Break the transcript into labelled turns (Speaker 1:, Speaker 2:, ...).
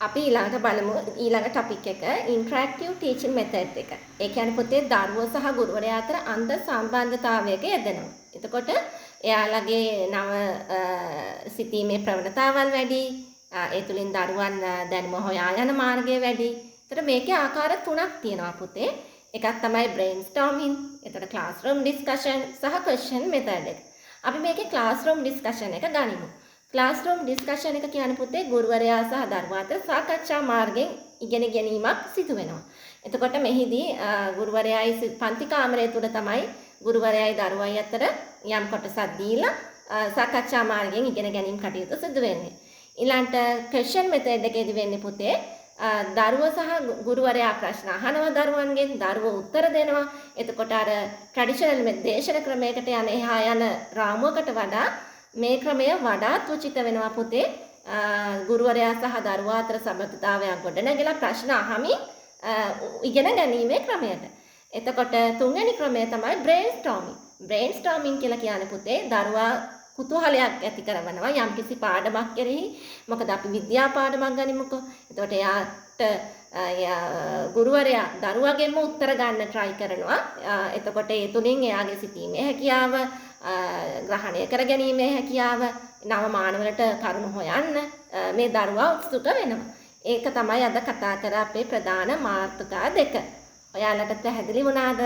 Speaker 1: අපි ඊළඟට බලමු ඊළඟ ටොපික් එක ඉන්ටරැක්ටිව් ටීචින් මෙතඩ් එක. ඒ කියන්නේ පුතේ දරුවෝ සහ ගුරුවරයා අතර අන්තර් සම්බන්ධතාවයක යෙදෙනවා. එතකොට එයාලගේ නව සිතීමේ ප්‍රවණතාවල් වැඩි. ඒ තුලින් දරුවන් දැනුම හොයා යන මාර්ගය වැඩි. එතකොට මේකේ ආකාර තුනක් තියෙනවා පුතේ. එකක් තමයි බ්‍රේන්ස්ටෝමින්, එතකොට ක්ලාස්රූම් ඩිස්කෂන් සහ ක්වෙස්චන් මෙතඩ් එක. අපි මේකේ ක්ලාස්රූම් ඩිස්කෂන් එක ගනිමු. ක්ලාස්රූම් ඩිස්කෂන් එක කියන්නේ පුතේ ගුරුවරයා සහ දරුවා අතර සාකච්ඡා මාර්ගයෙන් ඉගෙන ගැනීමක් සිදු වෙනවා. එතකොට මෙහිදී ගුරුවරයායි පන්ති කාමරය තුල තමයි ගුරුවරයායි දරුවයි අතර යම් කොටසක් දීලා සාකච්ඡා මාර්ගයෙන් ඉගෙන ගැනීම කටයුතු සිදු වෙන්නේ. ඊළඟට ක්වෙස්චන් මෙතඩ් එකේදී වෙන්නේ පුතේ දරුවෝ සහ ගුරුවරයා ප්‍රශ්න අහනවා දරුවන්ගෙන් දරුවෝ උත්තර දෙනවා. එතකොට අර ට්‍රැඩිෂනල් දේශන ක්‍රමයකට යන එහා යන රාමුවකට වඩා මේ ක්‍රමය වඩාත් උචිත වෙනවා පුතේ. ගුරුවරයා සහ දරුවා අතර සම්බන්ධතාවයක් ගොඩනැගලා ප්‍රශ්න අහමින් ඉගෙන ගැනීමේ ක්‍රමයට. එතකොට තුන්වෙනි ක්‍රමය තමයි බ්‍රේන්ස්ටෝමින්. බ්‍රේන්ස්ටෝමින් කියලා කියන්නේ පුතේ දරුවා කුතුහලයක් ඇති කරවනවා යම්කිසි පාඩමක් කෙරෙහි. මොකද අපි විද්‍යා පාඩමක් ගනිමුකෝ. එතකොට එයාට ගුරුවරයා දරුවගෙන්ම උත්තර ගන්න try කරනවා. එතකොට ඒ තුලින් එයාගේ සිතීමේ හැකියාව, ග්‍රහණය කර ගැනීමේ හැකියාව, නව මානවලට කරුණු හොයන්න මේ දරුවා උත්සුක වෙනවා. ඒක තමයි අද කතා කර අපේ ප්‍රධාන මාතෘකා දෙක. ඔයාලට පැහැදිලි වුණාද?